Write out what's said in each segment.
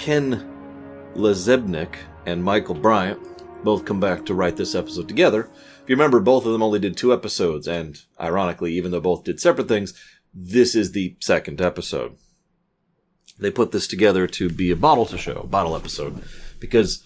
Ken Lezebnik and Michael Bryant both come back to write this episode together. If you remember, both of them only did 2 episodes, and ironically, even though both did separate things, this is the second episode. They put this together to be a bottle episode, because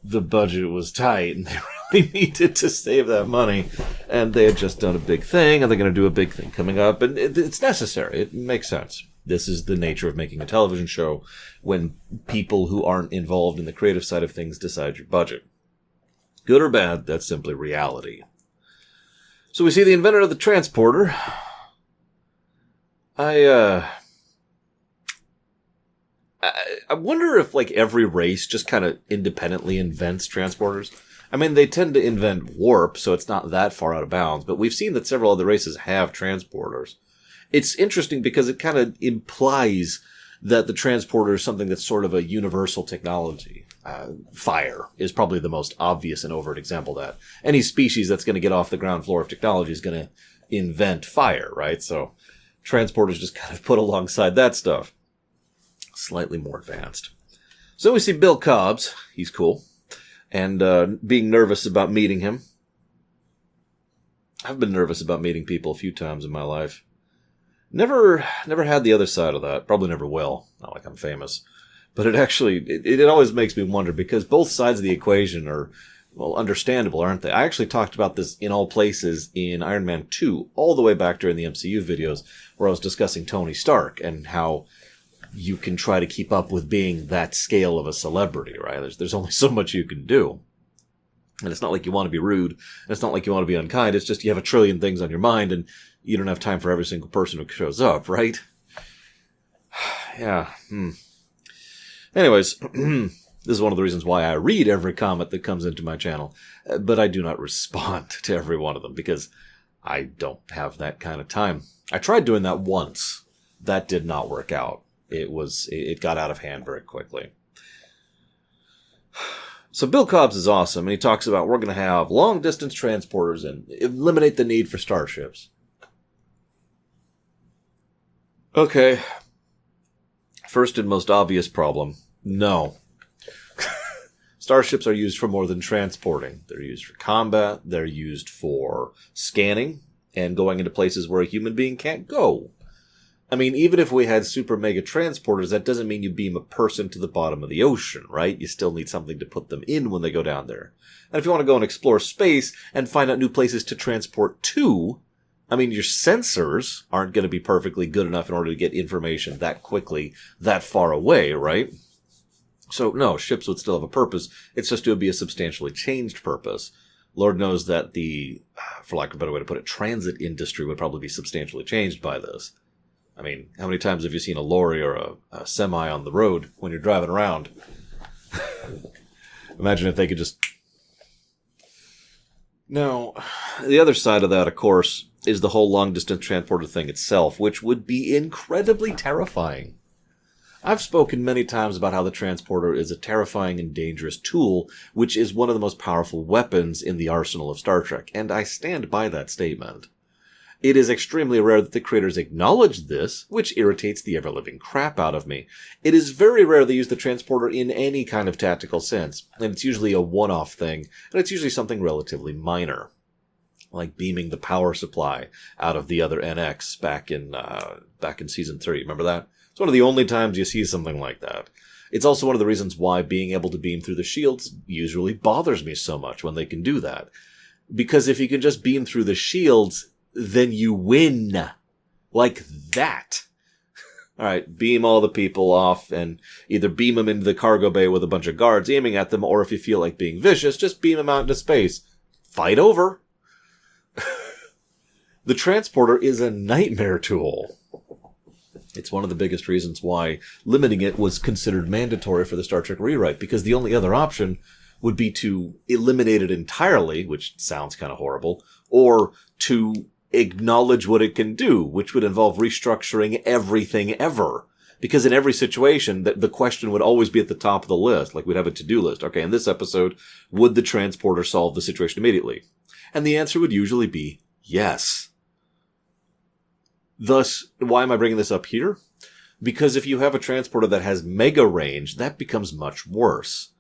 the budget was tight and they really needed to save that money, and they had just done a big thing, and they're going to do a big thing coming up, and it's necessary. It makes sense. This is the nature of making a television show when people who aren't involved in the creative side of things decide your budget. Good or bad, that's simply reality. So we see the inventor of the transporter. I wonder if, like, every race just kind of independently invents transporters. I mean, they tend to invent warp, so it's not that far out of bounds, but we've seen that several other races have transporters. It's interesting because it kind of implies that the transporter is something that's sort of a universal technology. Fire is probably the most obvious and overt example of that. Any species that's going to get off the ground floor of technology is going to invent fire, right? So transporters just kind of put alongside that stuff. Slightly more advanced. So we see Bill Cobbs. He's cool. And being nervous about meeting him. I've been nervous about meeting people a few times in my life. Never had the other side of that. Probably never will. Not like I'm famous. But it always makes me wonder, because both sides of the equation are, well, understandable, aren't they? I actually talked about this in all places in Iron Man 2, all the way back during the MCU videos, where I was discussing Tony Stark and how you can try to keep up with being that scale of a celebrity, right? There's only so much you can do. And it's not like you want to be rude. And it's not like you want to be unkind. It's just you have a trillion things on your mind and you don't have time for every single person who shows up, right? Yeah. Anyways, this is one of the reasons why I read every comment that comes into my channel. But I do not respond to every one of them because I don't have that kind of time. I tried doing that once. That did not work out. It got out of hand very quickly. So Bill Cobbs is awesome, and he talks about we're going to have long-distance transporters and eliminate the need for starships. Okay. First and most obvious problem. No. Starships are used for more than transporting. They're used for combat, they're used for scanning, and going into places where a human being can't go. I mean, even if we had super mega transporters, that doesn't mean you beam a person to the bottom of the ocean, right? You still need something to put them in when they go down there. And if you want to go and explore space and find out new places to transport to, I mean, your sensors aren't going to be perfectly good enough in order to get information that quickly, that far away, right? So, no, ships would still have a purpose. It's just it would be a substantially changed purpose. Lord knows that the, for lack of a better way to put it, transit industry would probably be substantially changed by this. I mean, how many times have you seen a lorry or a semi on the road when you're driving around? Imagine if they could just... Now, the other side of that, of course, is the whole long-distance transporter thing itself, which would be incredibly terrifying. I've spoken many times about how the transporter is a terrifying and dangerous tool, which is one of the most powerful weapons in the arsenal of Star Trek, and I stand by that statement. It is extremely rare that the creators acknowledge this, which irritates the ever-living crap out of me. It is very rare they use the transporter in any kind of tactical sense, and it's usually a one-off thing, and it's usually something relatively minor, like beaming the power supply out of the other NX back in Season 3. Remember that? It's one of the only times you see something like that. It's also one of the reasons why being able to beam through the shields usually bothers me so much when they can do that. Because if you can just beam through the shields, then you win. Like that. Alright, beam all the people off and either beam them into the cargo bay with a bunch of guards aiming at them, or if you feel like being vicious, just beam them out into space. Fight over. The transporter is a nightmare tool. It's one of the biggest reasons why limiting it was considered mandatory for the Star Trek rewrite, because the only other option would be to eliminate it entirely, which sounds kind of horrible, or to acknowledge what it can do, which would involve restructuring everything ever. Because in every situation, the question would always be at the top of the list. Like, we'd have a to-do list. Okay, in this episode, would the transporter solve the situation immediately? And the answer would usually be yes. Thus, why am I bringing this up here? Because if you have a transporter that has mega range, that becomes much worse.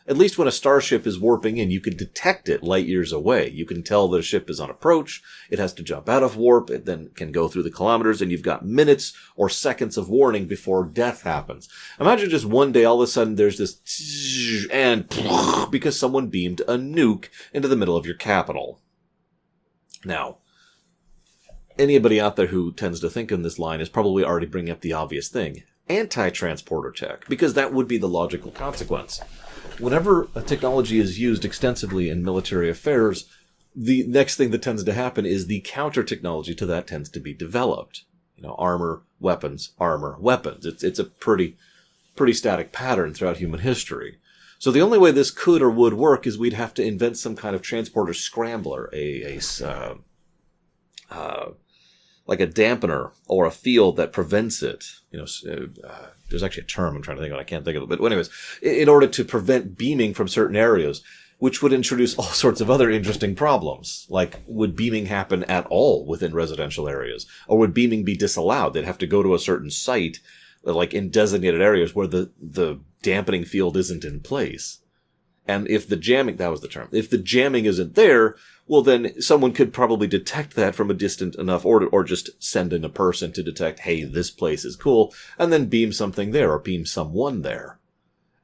At least when a starship is warping in, you can detect it light years away. You can tell that a ship is on approach, it has to jump out of warp, it then can go through the kilometers, and you've got minutes or seconds of warning before death happens. Imagine just one day, all of a sudden, there's this and because someone beamed a nuke into the middle of your capital. Now, anybody out there who tends to think in this line is probably already bringing up the obvious thing. Anti-transporter tech, because that would be the logical consequence. Whenever a technology is used extensively in military affairs, the next thing that tends to happen is the counter-technology to that tends to be developed. Armor, weapons, armor, weapons. It's a pretty static pattern throughout human history. So the only way this could or would work is we'd have to invent some kind of transporter scrambler, like a dampener or a field that prevents it. There's actually a term I'm trying to think of. I can't think of it. But anyways, in order to prevent beaming from certain areas, which would introduce all sorts of other interesting problems. Like, would beaming happen at all within residential areas? Or would beaming be disallowed? They'd have to go to a certain site, like in designated areas where the dampening field isn't in place. And if the jamming, that was the term, if the jamming isn't there, well, then someone could probably detect that from a distant enough, or just send in a person to detect, hey, this place is cool, and then beam something there, or beam someone there.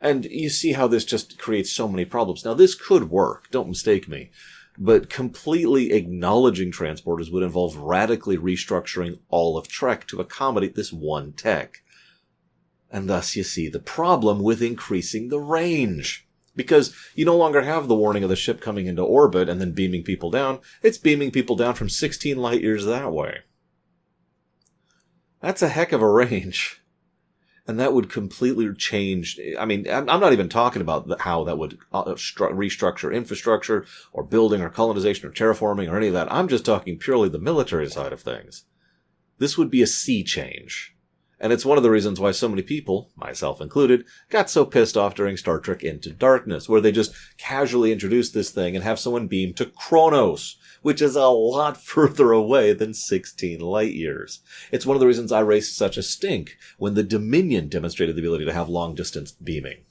And you see how this just creates so many problems. Now, this could work, don't mistake me, but completely acknowledging transporters would involve radically restructuring all of Trek to accommodate this one tech. And thus, you see the problem with increasing the range. Because you no longer have the warning of the ship coming into orbit and then beaming people down. It's beaming people down from 16 light years that way. That's a heck of a range. And that would completely change. I mean, I'm not even talking about how that would restructure infrastructure or building or colonization or terraforming or any of that. I'm just talking purely the military side of things. This would be a sea change. And it's one of the reasons why so many people, myself included, got so pissed off during Star Trek Into Darkness, where they just casually introduced this thing and have someone beam to Kronos, which is a lot further away than 16 light years. It's one of the reasons I raised such a stink when the Dominion demonstrated the ability to have long-distance beaming.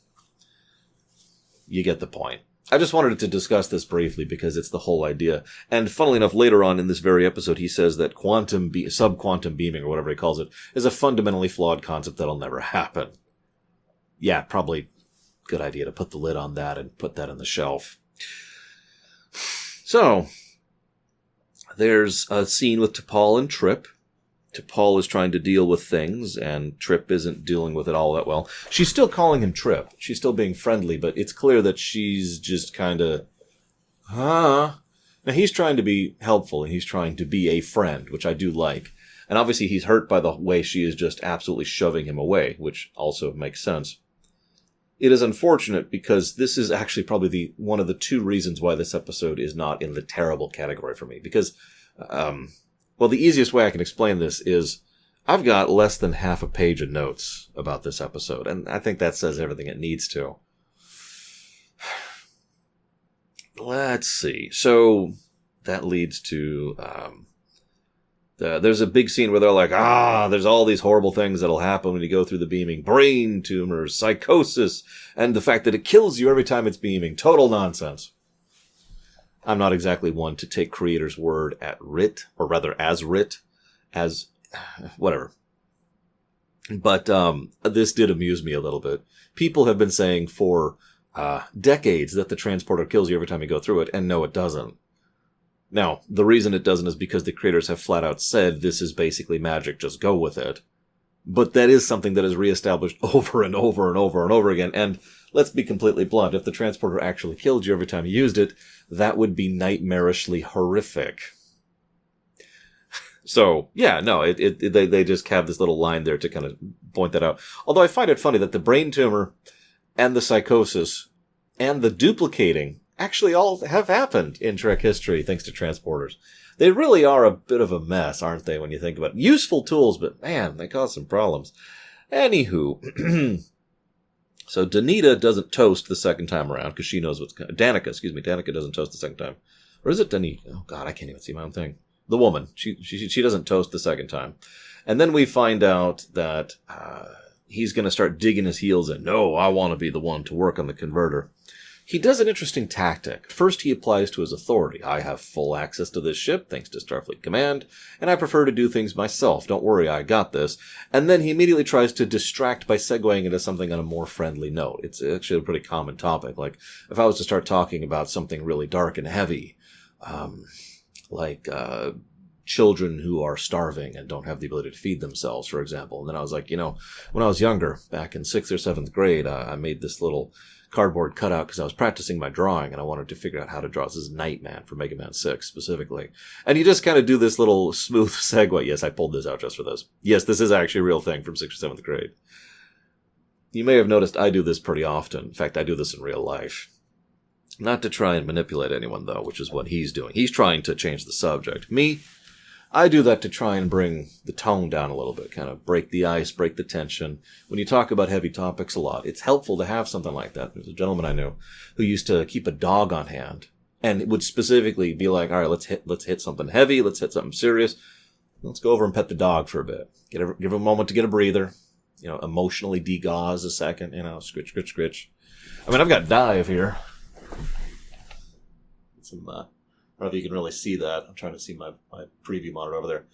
You get the point. I just wanted to discuss this briefly because it's the whole idea. And funnily enough, later on in this very episode, he says that sub-quantum beaming, or whatever he calls it, is a fundamentally flawed concept that'll never happen. Yeah, probably good idea to put the lid on that and put that on the shelf. So, there's a scene with T'Pol and Trip. T'Pol is trying to deal with things, and Trip isn't dealing with it all that well. She's still calling him Trip. She's still being friendly, but it's clear that she's just kind of, Now, he's trying to be helpful, and he's trying to be a friend, which I do like. And obviously he's hurt by the way she is just absolutely shoving him away, which also makes sense. It is unfortunate because this is actually probably one of the two reasons why this episode is not in the terrible category for me. Because, well, the easiest way I can explain this is I've got less than half a page of notes about this episode, and I think that says everything it needs to. Let's see. So that leads to there's a big scene where they're like, there's all these horrible things that'll happen when you go through the beaming. Brain tumors, psychosis, and the fact that it kills you every time it's beaming. Total nonsense. I'm not exactly one to take creator's word at writ, or rather as writ, as whatever. But this did amuse me a little bit. People have been saying for decades that the transporter kills you every time you go through it, and no, it doesn't. Now, the reason it doesn't is because the creators have flat out said this is basically magic, just go with it. But that is something that is reestablished over and over and over and over again, and let's be completely blunt, if the transporter actually killed you every time you used it, that would be nightmarishly horrific. So, yeah, no, they just have this little line there to kind of point that out. Although I find it funny that the brain tumor and the psychosis and the duplicating actually all have happened in Trek history thanks to transporters. They really are a bit of a mess, aren't they, when you think about it? Useful tools, but man, they cause some problems. Anywho, so Danica doesn't toast the second time around because she knows what's coming. Danica doesn't toast the second time. Or is it Danica? Oh god, I can't even see my own thing. The woman. She doesn't toast the second time. And then we find out that he's going to start digging his heels in. No, I want to be the one to work on the converter. He does an interesting tactic. First, he applies to his authority. I have full access to this ship, thanks to Starfleet Command, and I prefer to do things myself. Don't worry, I got this. And then he immediately tries to distract by segueing into something on a more friendly note. It's actually a pretty common topic. Like, if I was to start talking about something really dark and heavy, like children who are starving and don't have the ability to feed themselves, for example. And then I was like, when I was younger, back in 6th or 7th grade, I made this little cardboard cutout because I was practicing my drawing and I wanted to figure out how to draw. This is Nightman for Mega Man 6 specifically. And you just kind of do this little smooth segue. Yes, I pulled this out just for this. Yes, this is actually a real thing from 6th or 7th grade. You may have noticed I do this pretty often. In fact, I do this in real life. Not to try and manipulate anyone, though, which is what he's doing. He's trying to change the subject. Me, I do that to try and bring the tone down a little bit, kind of break the ice, break the tension. When you talk about heavy topics a lot, it's helpful to have something like that. There's a gentleman I knew who used to keep a dog on hand and it would specifically be like, all right, let's hit something heavy. Let's hit something serious. Let's go over and pet the dog for a bit. Give him a moment to get a breather, emotionally degauze a second, scritch, scritch, scritch. I mean, I've got dive here. Some, I don't know if you can really see that. I'm trying to see my preview monitor over there.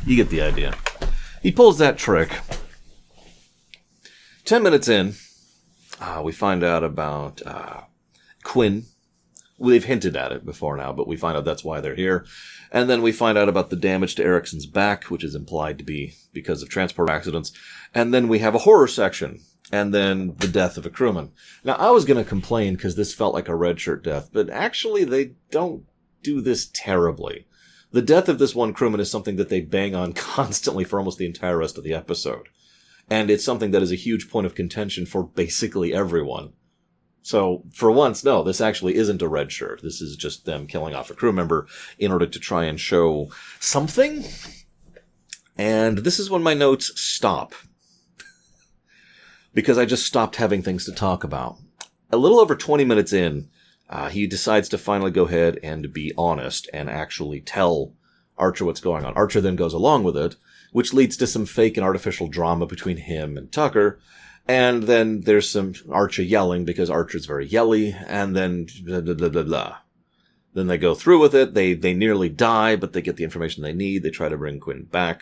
You get the idea. He pulls that trick. 10 minutes in, we find out about Quinn. They've hinted at it before now, but we find out that's why they're here. And then we find out about the damage to Erickson's back, which is implied to be because of transport accidents. And then we have a horror section. And then the death of a crewman. Now, I was going to complain because this felt like a red shirt death, but actually they don't do this terribly. The death of this one crewman is something that they bang on constantly for almost the entire rest of the episode. And it's something that is a huge point of contention for basically everyone. So, for once, no, this actually isn't a red shirt. This is just them killing off a crew member in order to try and show something. And this is when my notes stop. Because I just stopped having things to talk about. A little over 20 minutes in, he decides to finally go ahead and be honest and actually tell Archer what's going on. Archer then goes along with it, which leads to some fake and artificial drama between him and Tucker. And then there's some Archer yelling because Archer's very yelly, and then blah, blah, blah, blah, blah. Then they go through with it. They nearly die, but they get the information they need. They try to bring Quinn back.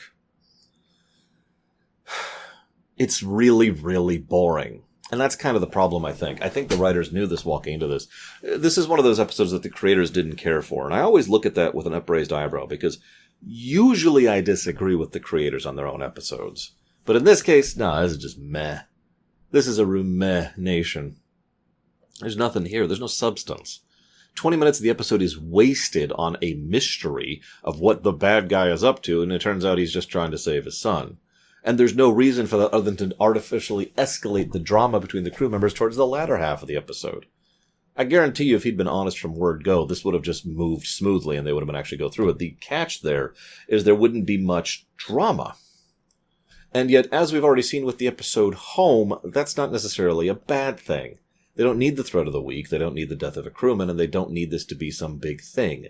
It's really, really boring. And that's kind of the problem, I think. I think the writers knew this walking into this. This is one of those episodes that the creators didn't care for. And I always look at that with an upraised eyebrow, because usually I disagree with the creators on their own episodes. But in this case, this is just meh. This is a rumination. There's nothing here. There's no substance. 20 minutes of the episode is wasted on a mystery of what the bad guy is up to, and it turns out he's just trying to save his son. And there's no reason for that other than to artificially escalate the drama between the crew members towards the latter half of the episode. I guarantee you if he'd been honest from word go, this would have just moved smoothly and they would have been actually go through it. The catch there is there wouldn't be much drama. And yet, as we've already seen with the episode Home, that's not necessarily a bad thing. They don't need the threat of the week, they don't need the death of a crewman, and they don't need this to be some big thing.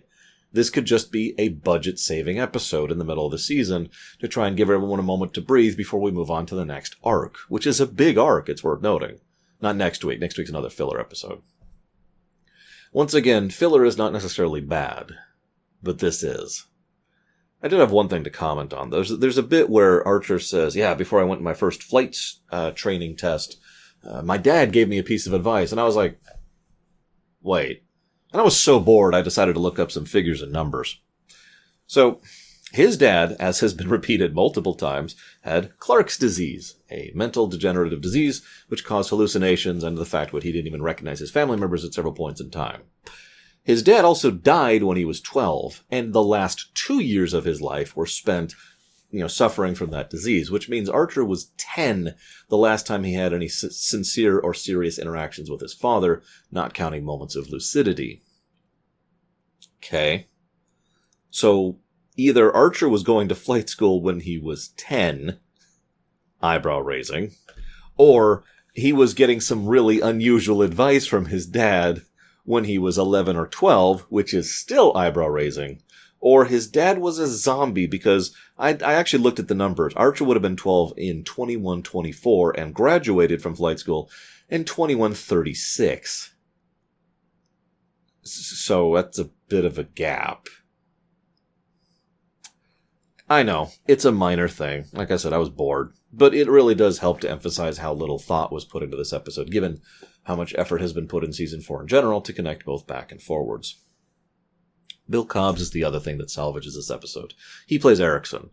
This could just be a budget-saving episode in the middle of the season to try and give everyone a moment to breathe before we move on to the next arc, which is a big arc, it's worth noting. Not next week. Next week's another filler episode. Once again, filler is not necessarily bad, but this is. I did have one thing to comment on. There's a bit where Archer says, before I went to my first flight training test, my dad gave me a piece of advice, and I was like, wait. And I was so bored, I decided to look up some figures and numbers. So, his dad, as has been repeated multiple times, had Clark's disease, a mental degenerative disease which caused hallucinations and the fact that he didn't even recognize his family members at several points in time. His dad also died when he was 12, and the last 2 years of his life were spent, suffering from that disease, which means Archer was 10 the last time he had any sincere or serious interactions with his father, not counting moments of lucidity. Okay. So, either Archer was going to flight school when he was 10, eyebrow raising, or he was getting some really unusual advice from his dad when he was 11 or 12, which is still eyebrow raising. or his dad was a zombie, because I actually looked at the numbers. Archer would have been 12 in 2124 and graduated from flight school in 2136. So that's a bit of a gap. I know, it's a minor thing. Like I said, I was bored. But it really does help to emphasize how little thought was put into this episode, given how much effort has been put in Season 4 in general to connect both back and forwards. Bill Cobbs is the other thing that salvages this episode. He plays Erickson.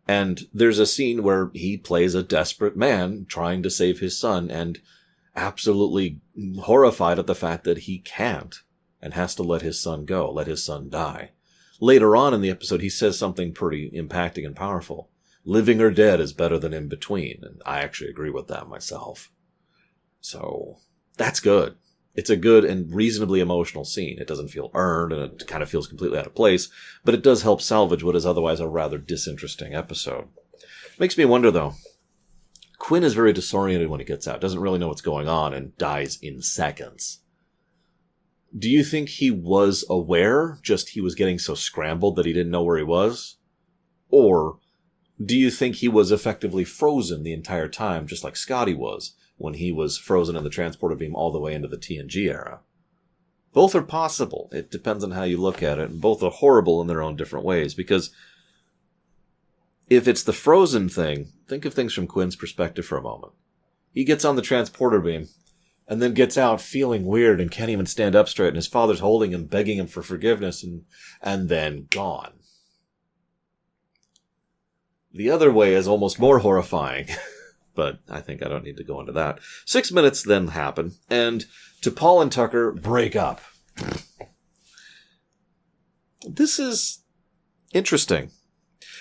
And there's a scene where he plays a desperate man trying to save his son and absolutely horrified at the fact that he can't and has to let his son go, let his son die. Later on in the episode, he says something pretty impacting and powerful. Living or dead is better than in between, and I actually agree with that myself. So, that's good. It's a good and reasonably emotional scene. It doesn't feel earned, and it kind of feels completely out of place, but it does help salvage what is otherwise a rather disinteresting episode. Makes me wonder, though. Quinn is very disoriented when he gets out, doesn't really know what's going on, and dies in seconds. Do you think he was aware, just he was getting so scrambled that he didn't know where he was? Or do you think he was effectively frozen the entire time, just like Scotty was, when he was frozen in the transporter beam all the way into the TNG era? Both are possible. It depends on how you look at it, and both are horrible in their own different ways, because if it's the frozen thing, think of things from Quinn's perspective for a moment. He gets on the transporter beam, and then gets out feeling weird and can't even stand up straight, and his father's holding him, begging him for forgiveness, and then gone. The other way is almost more horrifying, but I think I don't need to go into that. 6 minutes then happen, and T'Pol and Tucker break up. This is interesting.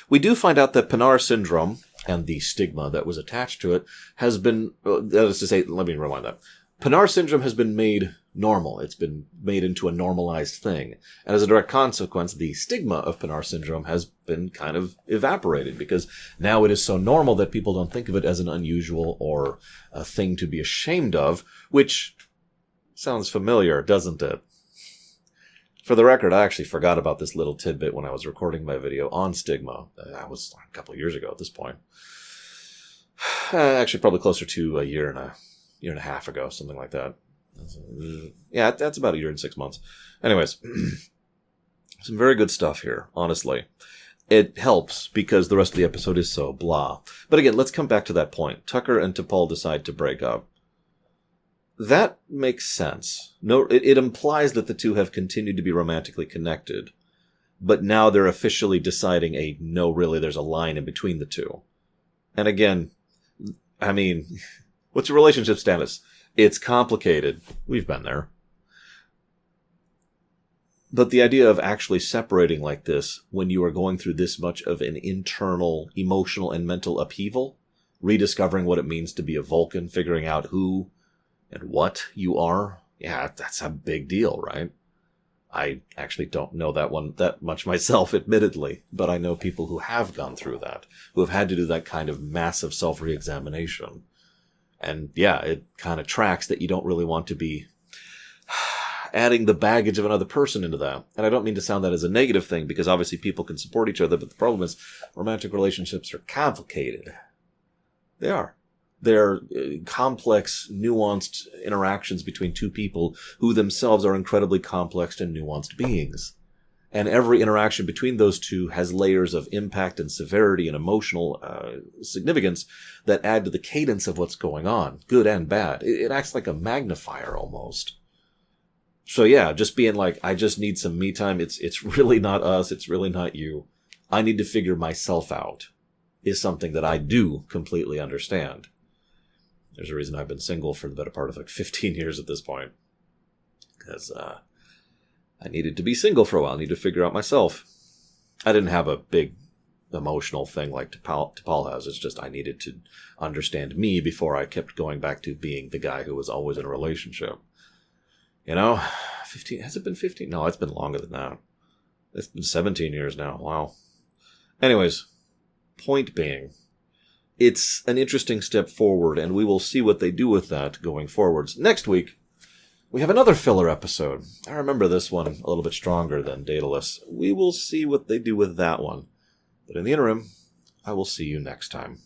We do find out that Pinar syndrome and the stigma that was attached to it has been, that is to say, let me rewind that. Pinar syndrome has been made normal. It's been made into a normalized thing. And as a direct consequence, the stigma of Pinar syndrome has been kind of evaporated, because now it is so normal that people don't think of it as an unusual or a thing to be ashamed of, which sounds familiar, doesn't it? For the record, I actually forgot about this little tidbit when I was recording my video on stigma. That was a couple of years ago at this point. Actually, probably closer to a year and a half ago, something like that. Yeah, that's about a year and 6 months. Anyways, some very good stuff here, honestly. It helps because the rest of the episode is so blah. But again, let's come back to that point. Tucker and T'Pol decide to break up. That makes sense. No, it implies that the two have continued to be romantically connected, but now they're officially deciding no, really, there's a line in between the two. And again, I mean, what's your relationship status? It's complicated. We've been there. But the idea of actually separating like this when you are going through this much of an internal, emotional, and mental upheaval, rediscovering what it means to be a Vulcan, figuring out who and what you are, yeah, that's a big deal, right? I actually don't know that much myself, admittedly, but I know people who have gone through that, who have had to do that kind of massive self-re-examination. And yeah, it kind of tracks that you don't really want to be adding the baggage of another person into that. And I don't mean to sound that as a negative thing, because obviously people can support each other, but the problem is romantic relationships are complicated. They are. They're complex, nuanced interactions between two people who themselves are incredibly complex and nuanced beings. And every interaction between those two has layers of impact and severity and emotional significance that add to the cadence of what's going on, good and bad. It acts like a magnifier almost. So yeah, just being like, I just need some me time. It's really not us. It's really not you. I need to figure myself out is something that I do completely understand. There's a reason I've been single for the better part of like 15 years at this point. Because I needed to be single for a while. I needed to figure out myself. I didn't have a big emotional thing like T'Pol has. It's just I needed to understand me before I kept going back to being the guy who was always in a relationship. You know, 15, has it been 15? No, it's been longer than that. It's been 17 years now. Wow. Anyways, point being, it's an interesting step forward, and we will see what they do with that going forwards. Next week, We have another filler episode. I remember this one a little bit stronger than Daedalus. We will see what they do with that one. But in the interim, I will see you next time.